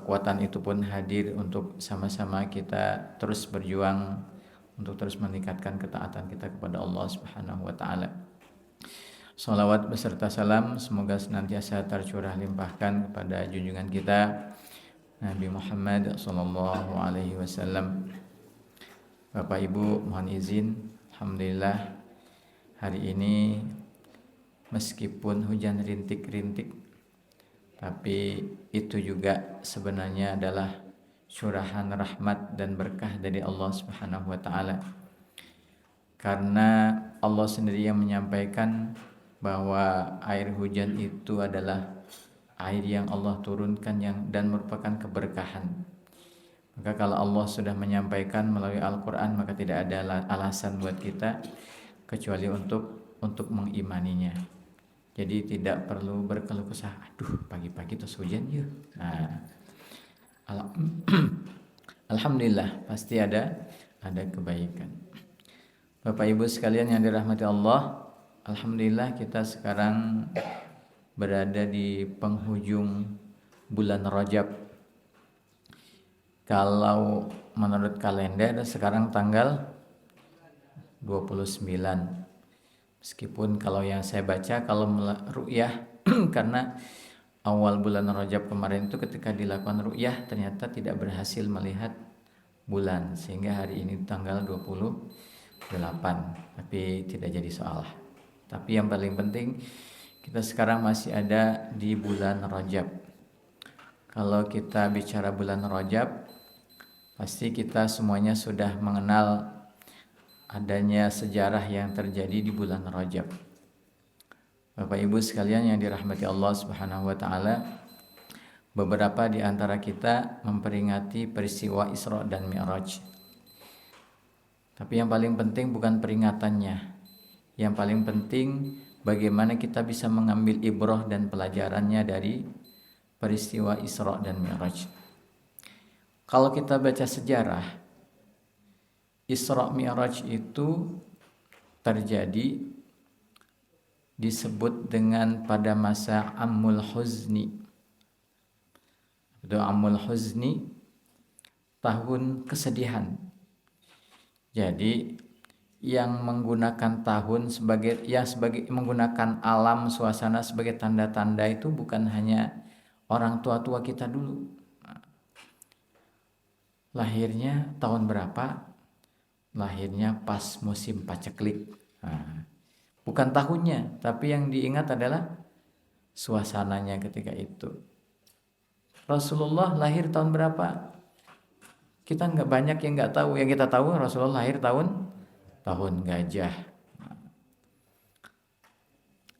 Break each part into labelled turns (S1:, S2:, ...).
S1: kekuatan itu pun hadir untuk sama-sama kita terus berjuang untuk terus meningkatkan ketaatan kita kepada Allah Subhanahu wa taala. Salawat beserta salam semoga senantiasa tercurah limpahkan kepada junjungan kita Nabi Muhammad sallallahu alaihi wasallam. Bapak Ibu, mohon izin, alhamdulillah hari ini meskipun hujan rintik-rintik, tapi itu juga sebenarnya adalah curahan rahmat dan berkah dari Allah Subhanahu wa taala. Karena Allah sendiri yang menyampaikan bahwa air hujan itu adalah air yang Allah turunkan dan merupakan keberkahan. Maka kalau Allah sudah menyampaikan melalui Al-Quran, maka tidak ada alasan buat kita kecuali untuk mengimaninya. Jadi tidak perlu berkeluh kesah, aduh pagi-pagi terus hujan ya. Nah, alhamdulillah pasti ada kebaikan. Bapak Ibu sekalian yang dirahmati Allah, alhamdulillah kita sekarang berada di penghujung bulan Rajab. Kalau menurut kalender sekarang tanggal 29. Meskipun kalau yang saya baca kalau ru'yah karena awal bulan Rajab kemarin itu ketika dilakukan ru'yah ternyata tidak berhasil melihat bulan sehingga hari ini tanggal 28, tapi tidak jadi soal. Tapi yang paling penting kita sekarang masih ada di bulan Rajab. Kalau kita bicara bulan Rajab, pasti kita semuanya sudah mengenal adanya sejarah yang terjadi di bulan Rajab. Bapak Ibu sekalian yang dirahmati Allah Subhanahu wa taala, beberapa di antara kita memperingati peristiwa Isra dan Mi'raj. Tapi yang paling penting bukan peringatannya. Yang paling penting bagaimana kita bisa mengambil ibrah dan pelajarannya dari peristiwa Isra dan Mi'raj. Kalau kita baca sejarah, Isra Mi'raj itu terjadi disebut dengan pada masa Ammul Huzni. Itu Ammul Huzni, tahun kesedihan. Jadi yang menggunakan tahun sebagai menggunakan alam suasana sebagai tanda-tanda itu bukan hanya orang tua-tua kita dulu. Lahirnya tahun berapa? Lahirnya pas musim paceklik. Bukan tahunnya, tapi yang diingat adalah suasananya ketika itu. Rasulullah lahir tahun berapa? Kita nggak banyak yang nggak tahu. Yang kita tahu Rasulullah lahir tahun gajah.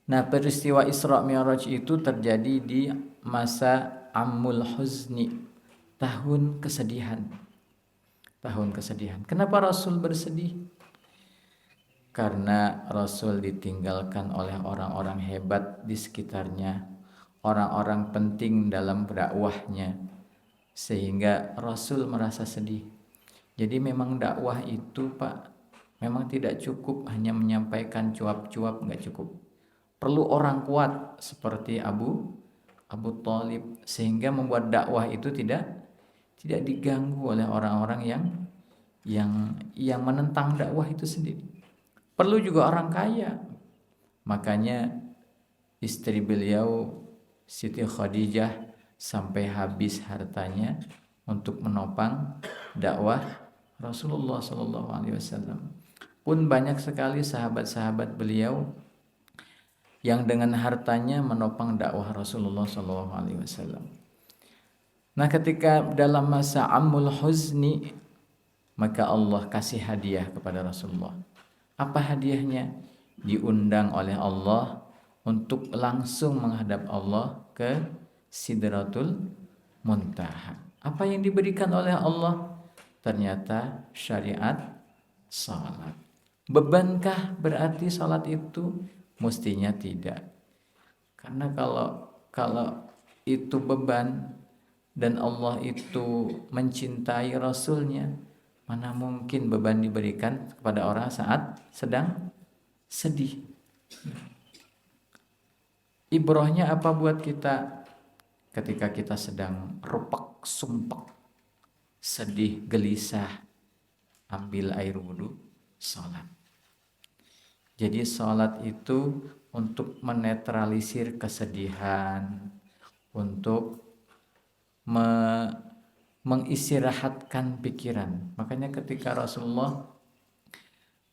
S1: Nah, peristiwa Isra Mi'raj itu terjadi di masa Ammul Huzni, tahun kesedihan. Tahun kesedihan. Kenapa Rasul bersedih? Karena Rasul ditinggalkan oleh orang-orang hebat di sekitarnya, orang-orang penting dalam dakwahnya, sehingga Rasul merasa sedih. Jadi memang dakwah itu Pak, memang tidak cukup hanya menyampaikan cuap-cuap, enggak cukup. Perlu orang kuat seperti Abu Thalib sehingga membuat dakwah itu tidak diganggu oleh orang-orang yang menentang dakwah itu sendiri. Perlu juga orang kaya. Makanya istri beliau Siti Khadijah sampai habis hartanya untuk menopang dakwah Rasulullah SAW. Pun banyak sekali sahabat-sahabat beliau yang dengan hartanya menopang dakwah Rasulullah SAW. Nah, ketika dalam masa Ammul Huzni, maka Allah kasih hadiah kepada Rasulullah. Apa hadiahnya? Diundang oleh Allah untuk langsung menghadap Allah ke Sidratul Muntaha. Apa yang diberikan oleh Allah? Ternyata syariat salat. Bebankah berarti salat itu? Mestinya tidak. Karena kalau itu beban dan Allah itu mencintai Rasulnya, mana mungkin beban diberikan kepada orang saat sedang sedih. Ibrahnya apa buat kita ketika kita sedang rupak sumpek, sedih, gelisah, ambil air wudhu, sholat. Jadi sholat itu untuk menetralisir kesedihan, untuk mengistirahatkan pikiran. Makanya ketika Rasulullah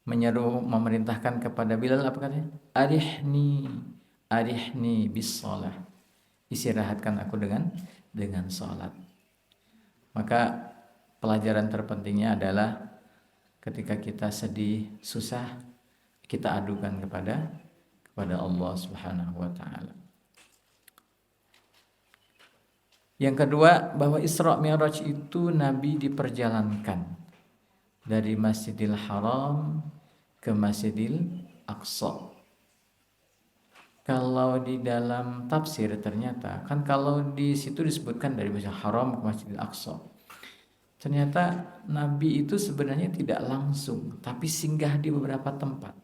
S1: memerintahkan kepada Bilal, apa katanya? Arihni bis sholat. Istirahatkan aku dengan sholat. Maka pelajaran terpentingnya adalah ketika kita sedih, susah, kita adukan kepada Allah Subhanahu wa taala. Yang kedua, bahwa Isra Mi'raj itu Nabi diperjalankan dari Masjidil Haram ke Masjidil Aqsa. Kalau di dalam tafsir ternyata kan kalau di situ disebutkan dari Masjidil Haram ke Masjidil Aqsa. Ternyata Nabi itu sebenarnya tidak langsung, tapi singgah di beberapa tempat.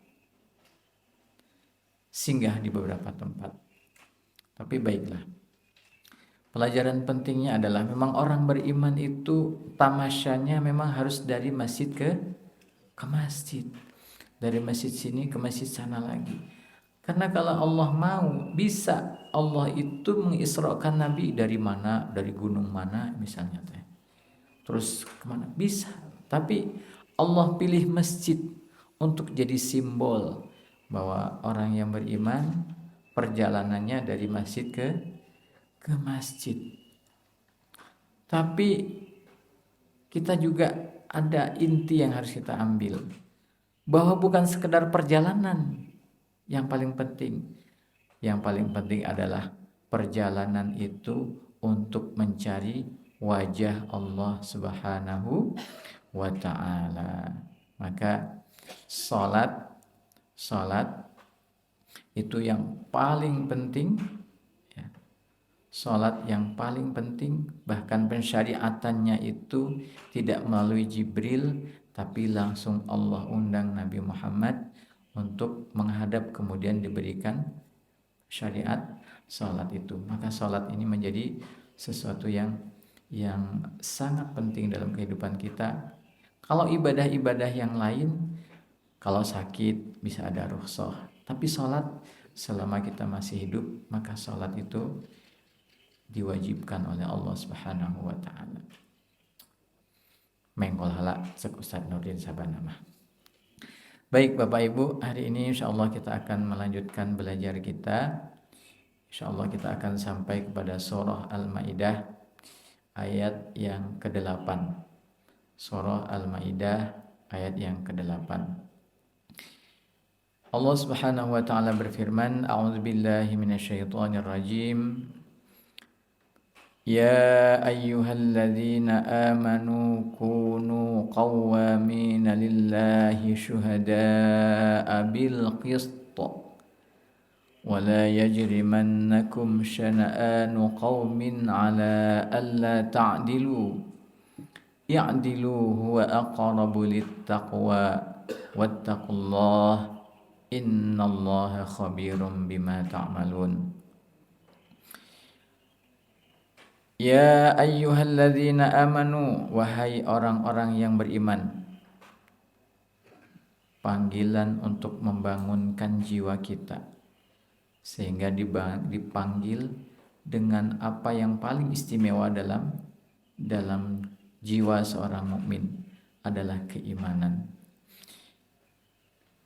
S1: Tapi baiklah. Pelajaran pentingnya adalah memang orang beriman itu tamasyanya memang harus dari masjid ke masjid. Dari masjid sini ke masjid sana lagi. Karena kalau Allah mau, bisa Allah itu mengisrakan Nabi dari mana, dari gunung mana misalnya teh. Terus kemana? Bisa. Tapi Allah pilih masjid untuk jadi simbol bahwa orang yang beriman perjalanannya dari masjid ke masjid. Tapi kita juga ada inti yang harus kita ambil, bahwa bukan sekedar perjalanan yang paling penting. Yang paling penting adalah perjalanan itu untuk mencari wajah Allah Subhanahu wa ta'ala. Maka salat itu yang paling penting. Salat yang paling penting, bahkan pensyariatannya itu tidak melalui Jibril, tapi langsung Allah undang Nabi Muhammad untuk menghadap kemudian diberikan syariat salat itu. Maka salat ini menjadi sesuatu yang sangat penting dalam kehidupan kita. Kalau ibadah-ibadah yang lain, kalau sakit bisa ada rukhsah, tapi salat selama kita masih hidup, maka salat itu diwajibkan oleh Allah Subhanahu wa taala. Mengkol hala cek Ustaz Nurdin Sabanama. Baik Bapak Ibu, hari ini insyaallah kita akan melanjutkan belajar kita. Insyaallah kita akan sampai kepada surah Al-Maidah ayat yang ke-8. Surah Al-Maidah ayat yang ke-8. Allah Subhanahu wa taala berfirman, A'udzubillahi minasyaitonir rajim. يا أيها الذين آمنوا كونوا قوامين لله شهداء بالقسط ولا يجرمنكم شنآن قوم على ألا تعدلوا اعدلوا هو أقرب للتقوى واتقوا الله إن الله خبير بما تعملون. Ya ayyuhalladzina amanu, wahai orang-orang yang beriman. Panggilan untuk membangunkan jiwa kita sehingga dipanggil dengan apa yang paling istimewa dalam jiwa seorang mukmin adalah keimanan.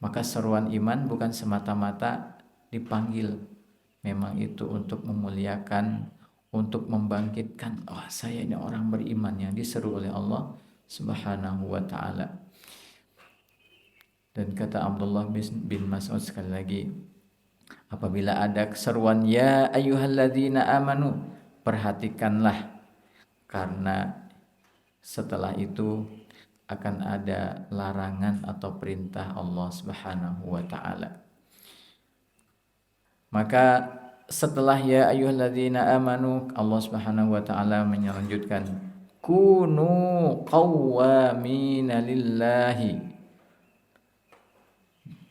S1: Maka seruan iman bukan semata-mata dipanggil, memang itu untuk memuliakan, untuk membangkitkan, saya ini orang beriman yang diseru oleh Allah Subhanahu wa taala. Dan kata Abdullah bin Mas'ud sekali lagi, apabila ada seruan ya ayyuhalladzina amanu, perhatikanlah, karena setelah itu akan ada larangan atau perintah Allah Subhanahu wa taala. Maka setelah ya ayyuhalladzina amanu, Allah Subhanahu wa taala melanjutkan, kunu qawwamina lillahi.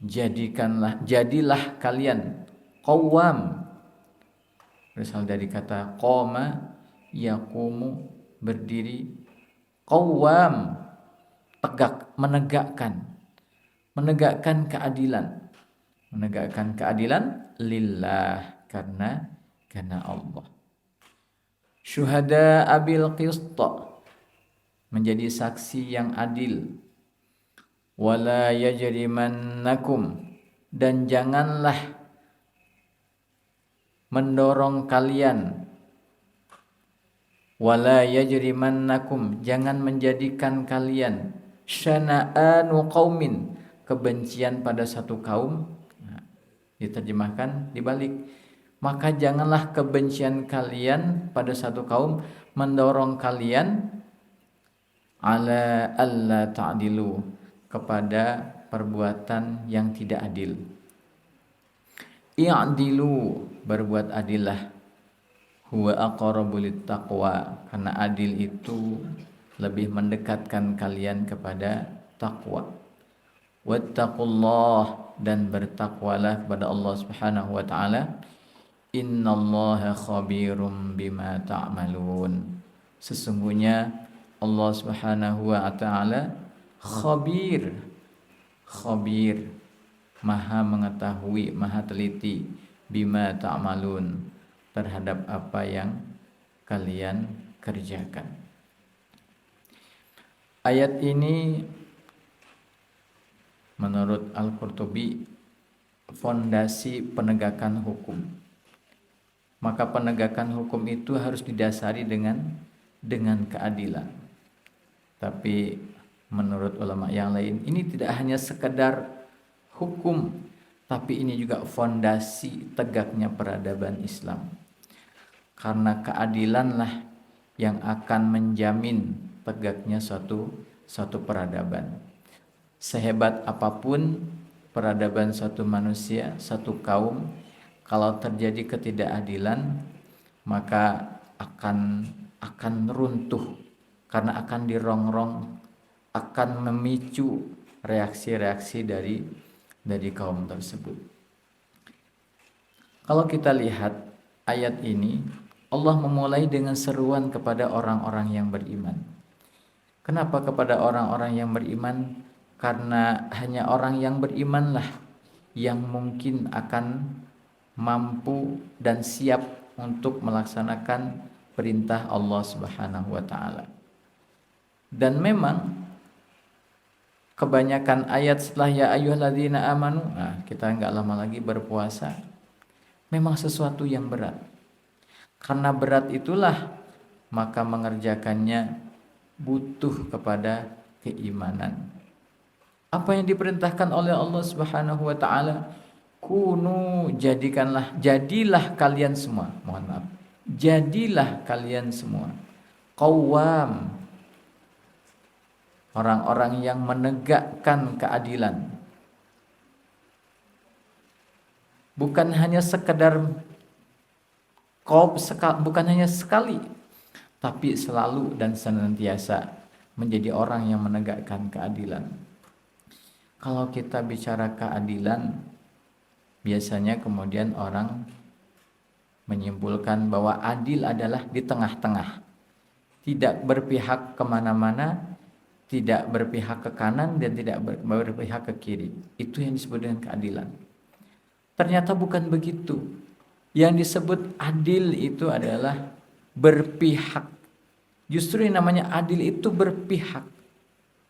S1: Jadilah kalian qawwam, berasal dari kata qama yaqumu berdiri, qawwam, tegak, menegakkan keadilan lillah, karena Allah. Syuhada abil qist, menjadi saksi yang adil. Wala yajrimannakum, dan janganlah mendorong kalian, wala yajrimannakum, jangan menjadikan kalian, syana'anu qaumin, kebencian pada satu kaum. Nah, diterjemahkan dibalik, maka janganlah kebencian kalian pada satu kaum mendorong kalian ala alla ta'dilu, kepada perbuatan yang tidak adil. I'dilu, berbuat adillah, huwa aqrabu littaqwa, karena adil itu lebih mendekatkan kalian kepada takwa. Wattaqullah, dan bertakwalah kepada Allah Subhanahu wa taala. Innallaha khabirum bima ta'malun, sesungguhnya Allah Subhanahu wa taala khabir, maha mengetahui, maha teliti, bima ta'malun, terhadap apa yang kalian kerjakan. Ayat ini menurut Al-Qurtubi fondasi penegakan hukum. Maka penegakan hukum itu harus didasari dengan keadilan. Tapi menurut ulama yang lain, ini tidak hanya sekedar hukum, tapi ini juga fondasi tegaknya peradaban Islam. Karena keadilanlah yang akan menjamin tegaknya suatu peradaban. Sehebat apapun peradaban suatu manusia, satu kaum, kalau terjadi ketidakadilan, maka akan runtuh, karena akan dirongrong, akan memicu reaksi-reaksi dari kaum tersebut. Kalau kita lihat ayat ini, Allah memulai dengan seruan kepada orang-orang yang beriman. Kenapa kepada orang-orang yang beriman? Karena hanya orang yang berimanlah yang mungkin akan mampu dan siap untuk melaksanakan perintah Allah Subhanahu wa taala. Dan memang kebanyakan ayat setelah ya ayyuhalladzina amanu, kita enggak lama lagi berpuasa, memang sesuatu yang berat. Karena berat itulah maka mengerjakannya butuh kepada keimanan. Apa yang diperintahkan oleh Allah Subhanahu wa taala? Kunu, jadilah kalian semua. Mohon maaf. Jadilah kalian semua qawwam, orang-orang yang menegakkan keadilan. Bukan hanya sekedar bukan hanya sekali, tapi selalu dan senantiasa menjadi orang yang menegakkan keadilan. Kalau kita bicara keadilan, biasanya kemudian orang menyimpulkan bahwa adil adalah di tengah-tengah, tidak berpihak kemana-mana, tidak berpihak ke kanan dan tidak berpihak ke kiri. Itu yang disebut dengan keadilan. Ternyata bukan begitu. Yang disebut adil itu adalah berpihak. Justru yang namanya adil itu berpihak.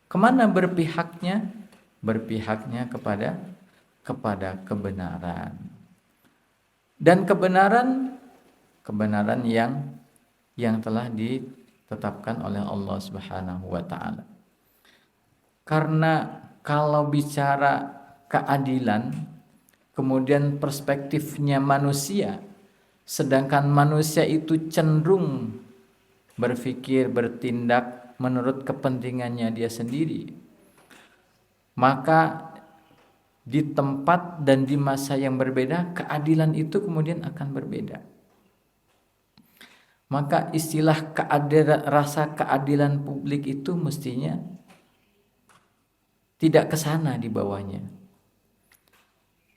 S1: Kemana berpihaknya? Berpihaknya kepada kebenaran. Dan kebenaran yang telah ditetapkan oleh Allah Subhanahu wa taala. Karena kalau bicara keadilan, kemudian perspektifnya manusia, sedangkan manusia itu cenderung berpikir, bertindak menurut kepentingannya dia sendiri, maka di tempat dan di masa yang berbeda, keadilan itu kemudian akan berbeda. Maka istilah rasa keadilan publik itu mestinya tidak ke sana di bawahnya.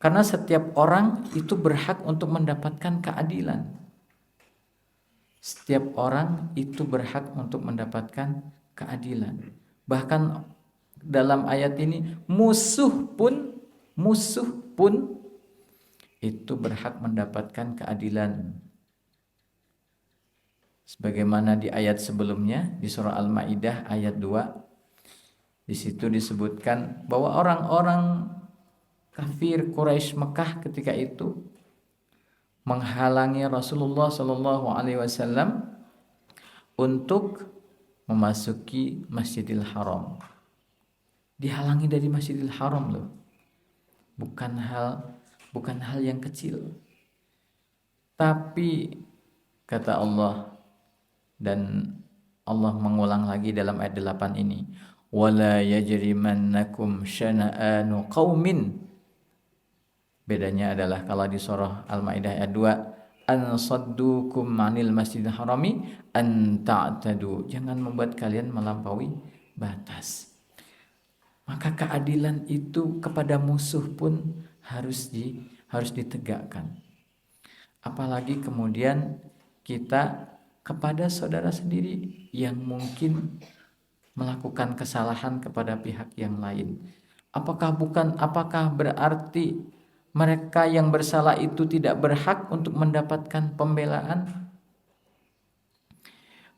S1: Karena setiap orang itu berhak untuk mendapatkan keadilan. Setiap orang itu berhak untuk mendapatkan keadilan. Bahkan dalam ayat ini musuh pun itu berhak mendapatkan keadilan. Sebagaimana di ayat sebelumnya di surah Al-Maidah ayat 2, di situ disebutkan bahwa orang-orang kafir Quraisy Mekah ketika itu menghalangi Rasulullah Shallallahu Alaihi Wasallam untuk memasuki Masjidil Haram. Dihalangi dari Masjidil Haram loh. Bukan hal yang kecil. Tapi kata Allah, dan Allah mengulang lagi dalam ayat 8 ini, wala yajrimannakum syana'anu qaumin. Bedanya adalah kalau di surah Al-Maidah ayat 2, an saddukum 'anil masjidil harami an ta'tadu. Jangan membuat kalian melampaui batas. Maka keadilan itu kepada musuh pun harus ditegakkan. Apalagi kemudian kita kepada saudara sendiri yang mungkin melakukan kesalahan kepada pihak yang lain. Apakah berarti mereka yang bersalah itu tidak berhak untuk mendapatkan pembelaan?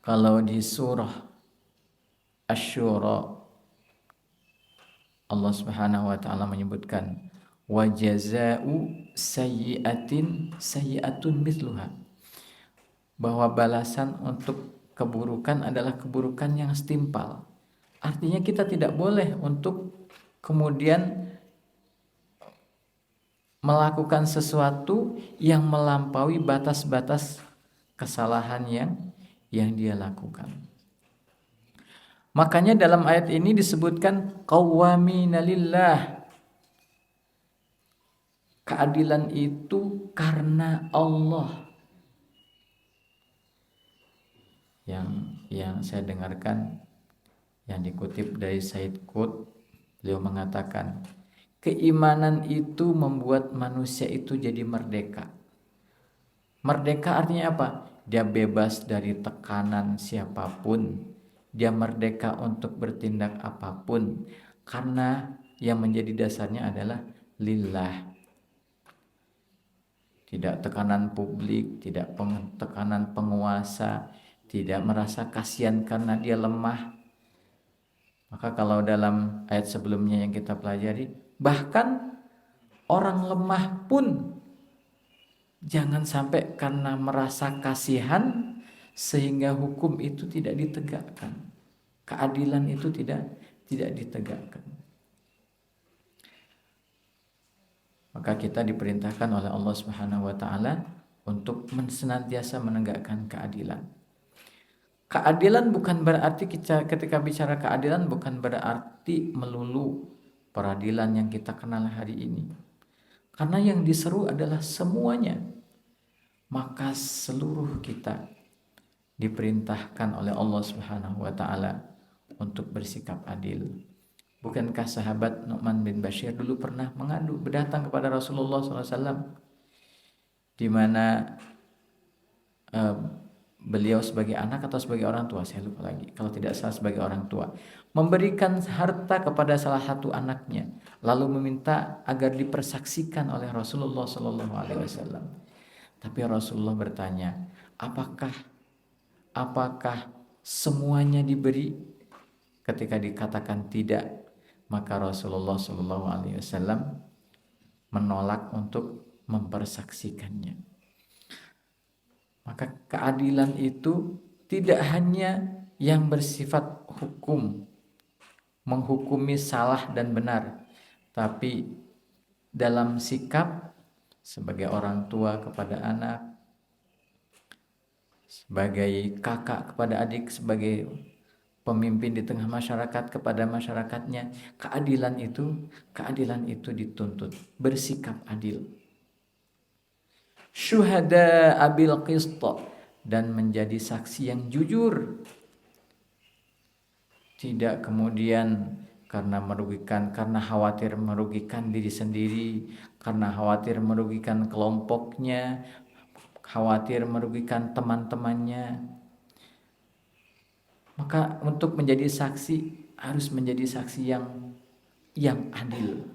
S1: Kalau di surah Asy-Syura Allah Subhanahu wa taala menyebutkan wa jazaa'u sayyi'atin sayyi'atun mithluha, bahwa balasan untuk keburukan adalah keburukan yang setimpal. Artinya kita tidak boleh untuk kemudian melakukan sesuatu yang melampaui batas-batas kesalahan yang dia lakukan. Makanya dalam ayat ini disebutkan qawwamina lillah. Keadilan itu karena Allah. Yang saya dengarkan, yang dikutip dari Said Qutb, beliau mengatakan keimanan itu membuat manusia itu jadi merdeka. Merdeka artinya apa? Dia bebas dari tekanan siapapun. Dia merdeka untuk bertindak apapun. Karena yang menjadi dasarnya adalah lillah. Tidak tekanan publik, tidak tekanan penguasa, tidak merasa kasihan karena dia lemah. Maka kalau dalam ayat sebelumnya yang kita pelajari, bahkan orang lemah pun jangan sampai karena merasa kasihan sehingga hukum itu tidak ditegakkan. Keadilan itu tidak ditegakkan. Maka kita diperintahkan oleh Allah Subhanahu wa taala untuk senantiasa menegakkan keadilan. Keadilan bukan berarti ketika bicara keadilan bukan berarti melulu peradilan yang kita kenal hari ini. Karena yang diseru adalah semuanya. Maka seluruh kita diperintahkan oleh Allah Subhanahu wa taala untuk bersikap adil. Bukankah sahabat Nu'man bin Bashir dulu pernah berdatang kepada Rasulullah SAW, di mana beliau sebagai anak atau sebagai orang tua, saya lupa lagi, kalau tidak salah sebagai orang tua, memberikan harta kepada salah satu anaknya, lalu meminta agar dipersaksikan oleh Rasulullah SAW. Tapi Rasulullah bertanya, apakah semuanya diberi? Ketika dikatakan tidak, maka Rasulullah SAW menolak untuk mempersaksikannya. Maka keadilan itu tidak hanya yang bersifat hukum, menghukumi salah dan benar, tapi dalam sikap sebagai orang tua kepada anak, sebagai kakak kepada adik, sebagai pemimpin di tengah masyarakat kepada masyarakatnya, keadilan itu dituntut, bersikap adil. Syuhada abil qist, dan menjadi saksi yang jujur. Tidak kemudian karena khawatir merugikan diri sendiri, karena khawatir merugikan kelompoknya, khawatir merugikan teman-temannya. Maka untuk menjadi saksi harus menjadi saksi yang adil.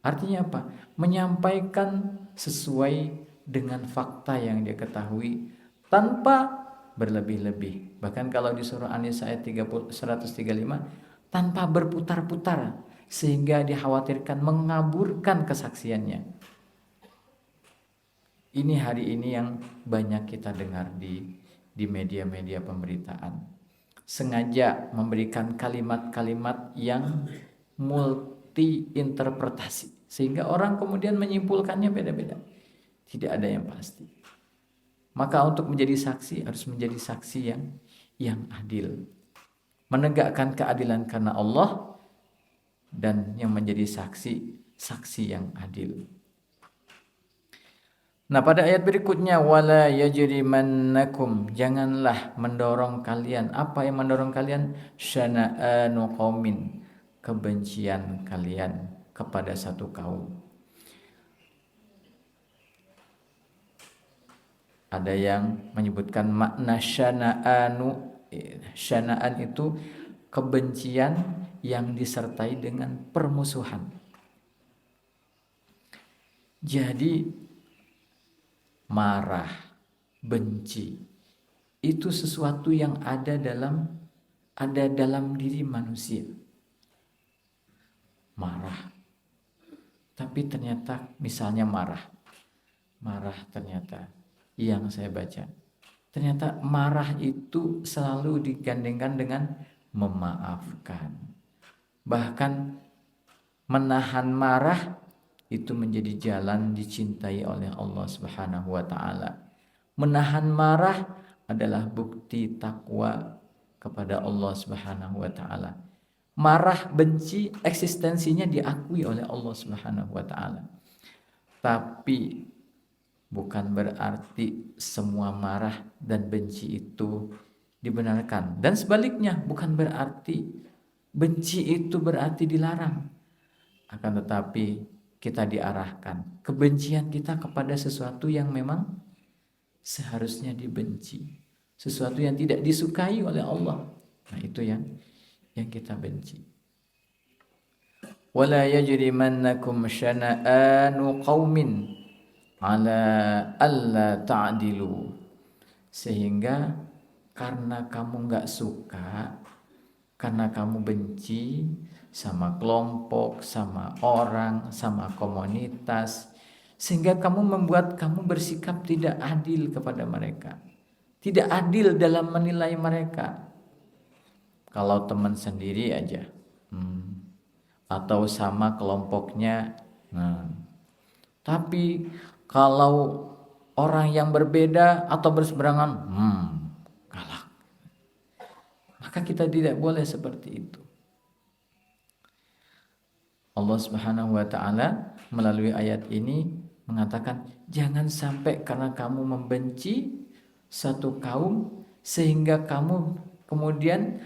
S1: Artinya apa? Menyampaikan sesuai dengan fakta yang dia ketahui tanpa berlebih-lebih. Bahkan kalau di surah An-Nisa ayat 135, tanpa berputar-putar sehingga dikhawatirkan mengaburkan kesaksiannya. Ini hari ini yang banyak kita dengar di media-media pemberitaan. Sengaja memberikan kalimat-kalimat yang multi interpretasi sehingga orang kemudian menyimpulkannya beda-beda. Tidak ada yang pasti. Maka untuk menjadi saksi harus menjadi saksi yang adil. Menegakkan keadilan karena Allah dan yang menjadi saksi yang adil. Nah, pada ayat berikutnya wala yajrimannakum, janganlah mendorong kalian. Apa yang mendorong kalian? Syana'anu qaumin, kebencian kalian kepada satu kaum. Ada yang menyebutkan makna syana'anu, syana'an itu kebencian yang disertai dengan permusuhan. Jadi marah, benci itu sesuatu yang ada dalam diri manusia. Marah. Tapi ternyata misalnya marah ternyata yang saya baca. Ternyata marah itu selalu digandengkan dengan memaafkan. Bahkan menahan marah itu menjadi jalan dicintai oleh Allah Subhanahu wa taala. Menahan marah adalah bukti takwa kepada Allah Subhanahu wa taala. Marah, benci, eksistensinya diakui oleh Allah Subhanahu wa taala. Tapi bukan berarti semua marah dan benci itu dibenarkan. Dan sebaliknya, bukan berarti benci itu berarti dilarang. Akan tetapi kita diarahkan kebencian kita kepada sesuatu yang memang seharusnya dibenci, sesuatu yang tidak disukai oleh Allah. Nah, itu yang kita benci. Wala yajrimannakum syana'anu qaumin ala alla ta'dilu, sehingga karena kamu enggak suka, karena kamu benci sama kelompok, sama orang, sama komunitas, sehingga membuat kamu bersikap tidak adil kepada mereka, tidak adil dalam menilai mereka. Kalau teman sendiri aja, atau sama kelompoknya, tapi kalau orang yang berbeda atau berseberangan, galak. Maka kita tidak boleh seperti itu. Allah Subhanahu wa taala melalui ayat ini mengatakan, jangan sampai karena kamu membenci satu kaum sehingga kamu kemudian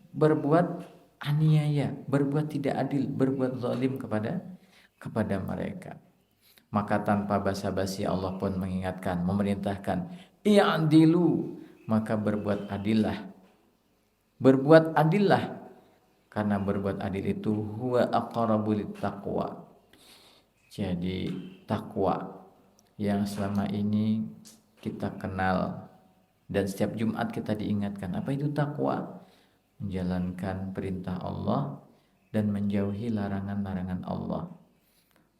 S1: berbuat aniaya, berbuat tidak adil, berbuat zalim kepada mereka. Maka tanpa basa-basi Allah pun mengingatkan, memerintahkan, i'dilu, maka berbuat adillah. Berbuat adillah, karena berbuat adil itu huwa aqrabu littaqwa. Jadi takwa yang selama ini kita kenal dan setiap Jumat kita diingatkan, apa itu takwa? Menjalankan perintah Allah dan menjauhi larangan-larangan Allah.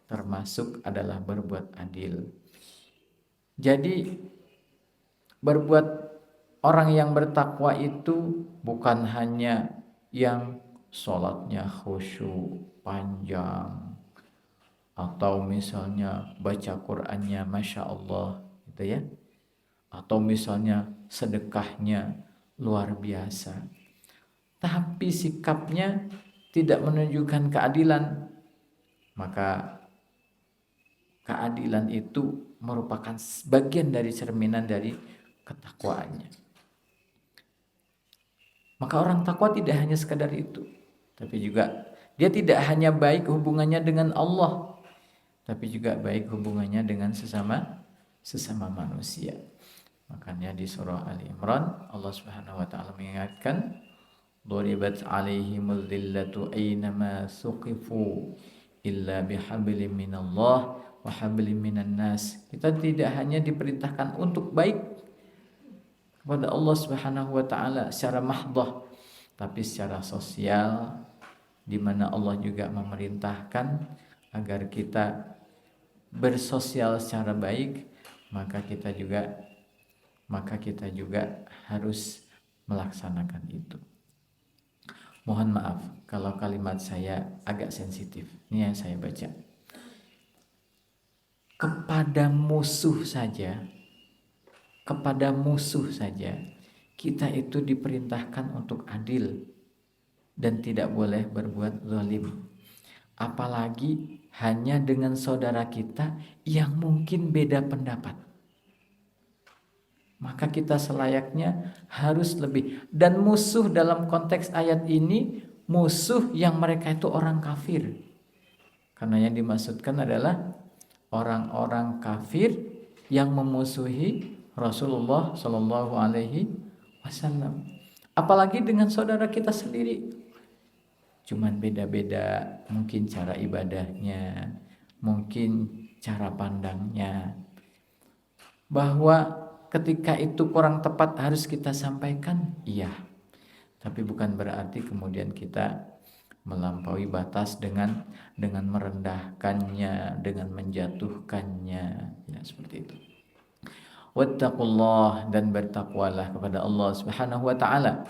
S1: Termasuk adalah berbuat adil. Jadi berbuat orang yang bertakwa itu bukan hanya yang sholatnya khusyuk panjang, atau misalnya baca Qur'annya Masya Allah gitu ya, atau misalnya sedekahnya luar biasa, tapi sikapnya tidak menunjukkan keadilan. Maka keadilan itu merupakan bagian dari cerminan dari ketakwaannya. Maka orang takwa tidak hanya sekadar itu, tapi juga dia tidak hanya baik hubungannya dengan Allah, tapi juga baik hubungannya dengan sesama sesama manusia. Makanya di surah Ali Imran Allah Subhanahu wa taala mengingatkan, duribat alaihimul dhillatu aynama suqifu illa bihablin minallah wa hablin minan nas. Kita tidak hanya diperintahkan untuk baik kepada Allah Subhanahu wa taala secara mahdhah, tapi secara sosial, di mana Allah juga memerintahkan agar kita bersosial secara baik, maka kita juga harus melaksanakan itu. Mohon maaf kalau kalimat saya agak sensitif. Ini yang saya baca. Kepada musuh saja kita itu diperintahkan untuk adil dan tidak boleh berbuat zalim. Apalagi hanya dengan saudara kita yang mungkin beda pendapat. Maka kita selayaknya harus lebih. Dan musuh dalam konteks ayat ini, musuh yang mereka itu orang kafir. Karena yang dimaksudkan adalah orang-orang kafir yang memusuhi Rasulullah Shallallahu Alaihi Wasallam. Apalagi dengan saudara kita sendiri. Cuman beda-beda mungkin cara ibadahnya, mungkin cara pandangnya. Bahwa ketika itu kurang tepat harus kita sampaikan, iya. Tapi bukan berarti kemudian kita melampaui batas dengan merendahkannya, dengan menjatuhkannya, ya seperti itu. Wattaqullah, dan bertakwalah kepada Allah Subhanahu wa taala.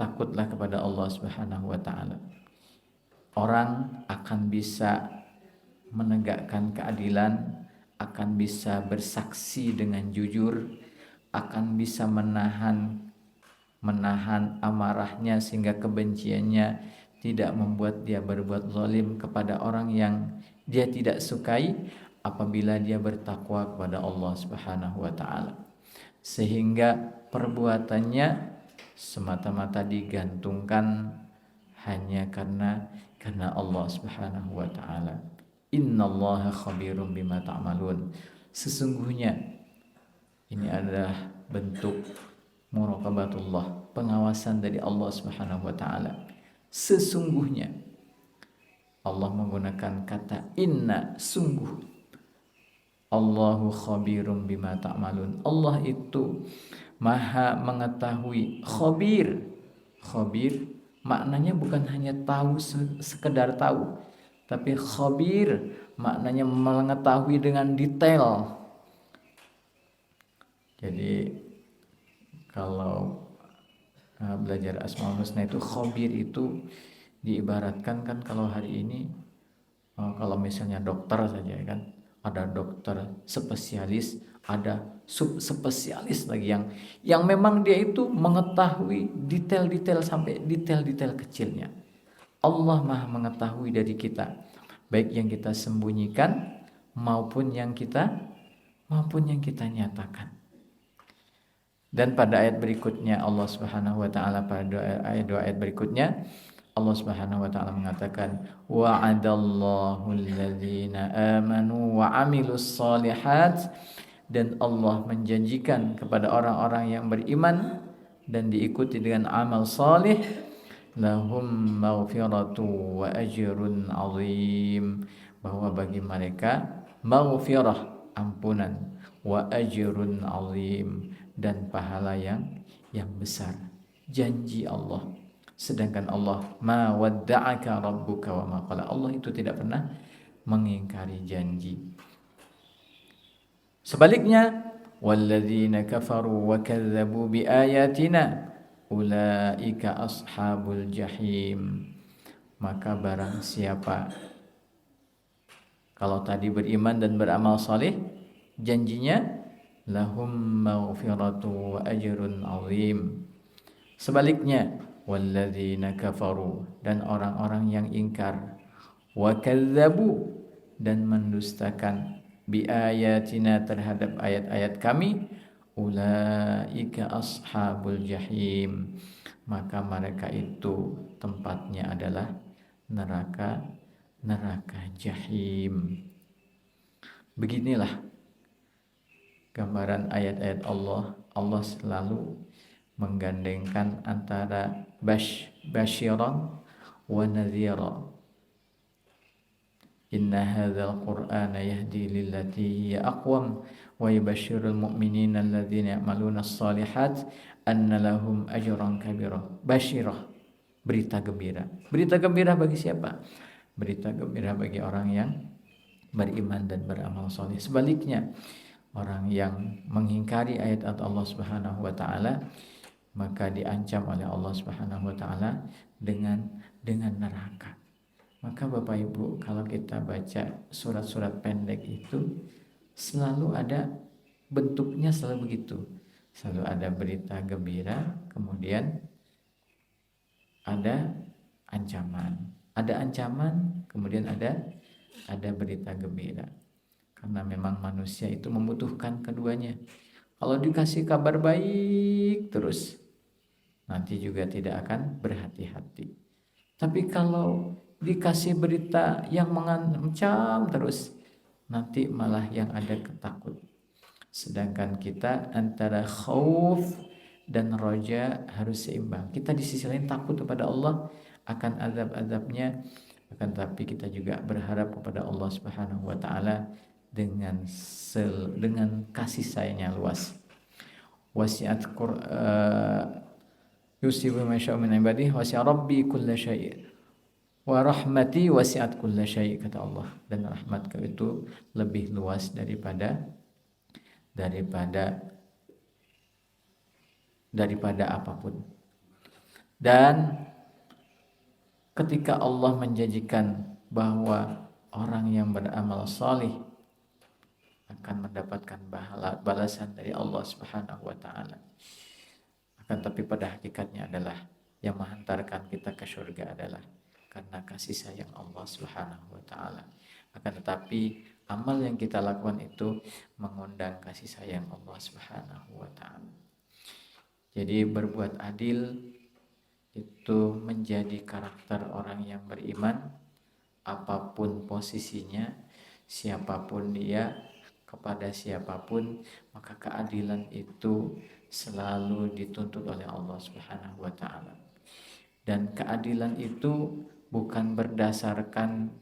S1: Takutlah kepada Allah Subhanahu wa taala. Orang akan bisa menegakkan keadilan, akan bisa bersaksi dengan jujur, akan bisa menahan amarahnya sehingga kebenciannya tidak membuat dia berbuat zalim kepada orang yang dia tidak sukai, apabila dia bertakwa kepada Allah Subhanahu wa taala. Sehingga perbuatannya semata-mata digantungkan hanya karena Allah Subhanahu wa taala. Innallaha khabirum bima ta'malun. Sesungguhnya ini adalah bentuk muraqabatullah, pengawasan dari Allah Subhanahu wa taala. Sesungguhnya Allah menggunakan kata inna, sungguh. Allahu khabirum bima ta'malun. Allah itu maha mengetahui. Khabir maknanya bukan hanya tahu sekedar tahu, tapi khabir maknanya mengetahui dengan detail. Jadi kalau belajar Asmaul Husna itu, khabir itu diibaratkan kan kalau hari ini kalau misalnya dokter saja kan, ada dokter spesialis, ada subspesialis lagi yang memang dia itu mengetahui detail-detail sampai detail-detail kecilnya. Allah Maha mengetahui dari kita, baik yang kita sembunyikan maupun yang kita nyatakan. Dan pada ayat berikutnya Allah Subhanahu wa taala, pada dua ayat berikutnya Allah Subhanahu wa taala mengatakan, wa'adallahu alladhina amanu wa 'amilus shalihat, dan Allah menjanjikan kepada orang-orang yang beriman dan diikuti dengan amal salih, lahum maghfiratu wa ajrun 'azim, bahwa bagi mereka maghfirah, ampunan, wa ajrun 'azim, dan pahala yang besar, janji Allah. Sedangkan Allah, ma wadda'aka rabbuka wa ma qala, Allah itu tidak pernah mengingkari janji. Sebaliknya, walladzina kafaru wa kadzdzabu biayatina ulaika ashabul jahim. Maka barang siapa, kalau tadi beriman dan beramal saleh, janjinya lahum maghfiratu wa ajrun 'azim. Sebaliknya, walladzina kafaru, dan orang-orang yang ingkar, wa kadzdzabu, dan mendustakan, biayatina, terhadap ayat-ayat kami, ulaika ashabul jahim, maka mereka itu tempatnya adalah neraka jahim. Beginilah gambaran ayat-ayat Allah, Allah selalu menggandengkan antara basyiran wa nadhira. Inna hadzal qur'ana yahdi lillati hiya aqwam wa yubashshirul mu'minina alladzina ya'maluna as-solihat anna lahum ajran kabira. Basyirah, berita gembira. Berita gembira bagi siapa? Berita gembira bagi orang yang beriman dan beramal soleh. Sebaliknya, orang yang mengingkari ayat-ayat Allah Subhanahu wa taala maka diancam oleh Allah Subhanahu wa taala dengan neraka. Maka Bapak Ibu, kalau kita baca surat-surat pendek itu selalu ada bentuknya, selalu begitu. Selalu ada berita gembira, kemudian ada ancaman. Ada ancaman, kemudian ada berita gembira. Karena memang manusia itu membutuhkan keduanya. Kalau dikasih kabar baik terus, nanti juga tidak akan berhati-hati. Tapi kalau dikasih berita yang mengancam terus, nanti malah yang ada ketakut. Sedangkan kita antara khauf dan roja harus seimbang. Kita di sisi lain takut kepada Allah akan azab-azabnya, akan tapi kita juga berharap kepada Allah Subhanahu wa taala dengan kasih sayangnya luas. Wasi'at yusibu ma syaa'a min ibadihi wasi'a rabbi kulla syai'. Wa rahmati wasi'at kulla syai', kata Allah, dan rahmatku itu lebih luas daripada apapun. Dan ketika Allah menjanjikan bahwa orang yang beramal salih akan mendapatkan balasan dari Allah Subhanahu wa taala. Akan tapi pada hakikatnya adalah yang menghantarkan kita ke surga adalah karena kasih sayang Allah Subhanahu wa taala. Akan tetapi amal yang kita lakukan itu mengundang kasih sayang Allah Subhanahu wa taala. Jadi berbuat adil itu menjadi karakter orang yang beriman, apapun posisinya, siapapun dia, kepada siapapun, maka keadilan itu selalu dituntut oleh Allah Subhanahu wa taala. Dan keadilan itu bukan berdasarkan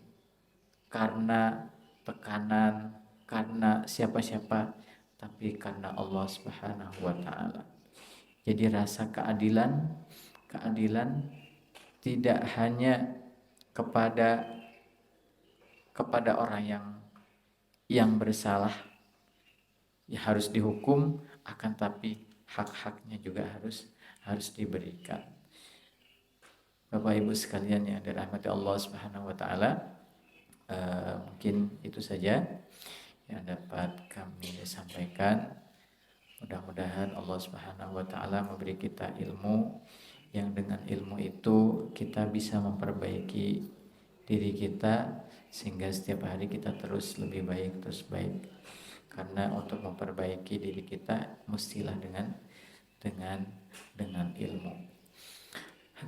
S1: karena tekanan, karena siapa-siapa, tapi karena Allah Subhanahu wa taala. Jadi rasa keadilan tidak hanya kepada orang yang bersalah ya harus dihukum, akan tapi hak-haknya juga harus diberikan. Bapak Ibu sekalian yang dirahmati Allah Subhanahu wa taala, mungkin itu saja yang dapat kami sampaikan. Mudah-mudahan Allah Subhanahu wa taala memberi kita ilmu yang dengan ilmu itu kita bisa memperbaiki diri kita sehingga setiap hari kita terus lebih baik, terus baik. Karena untuk memperbaiki diri kita mestilah dengan ilmu.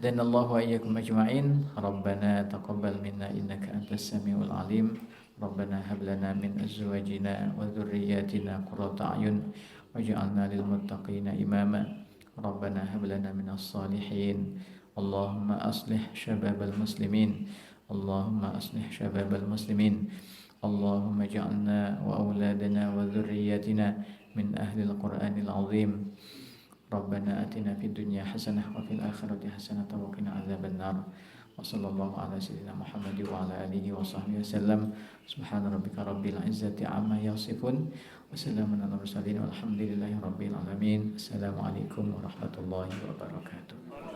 S1: Dan Allah wa iyyakum ajma'in. Rabbana taqabbal minna innaka antas samiul alim. Rabbana hab lana min azwajina wa dhurriyyatina qurrata a'yun waj'alna lil muttaqina imama. Rabbana hab lana minas salihin. Allahumma aslih syababal muslimin. Allahumma aslih syababal muslimin. Allahumma ja'alna wa auladana wa dhurriyyatina min ahlil Qur'anil azim. Rabbana atina fid dunya hasanah wa fil akhirati hasanah wa qina adzaban nar. Wa sallallahu ala sayyidina Muhammad wa ala alihi wa sahbihi wasallam. Subhana rabbika rabbil izzati amma yasifun wa salamun alal mursalin walhamdulillahi rabbil alamin. Assalamualaikum warahmatullahi wabarakatuh.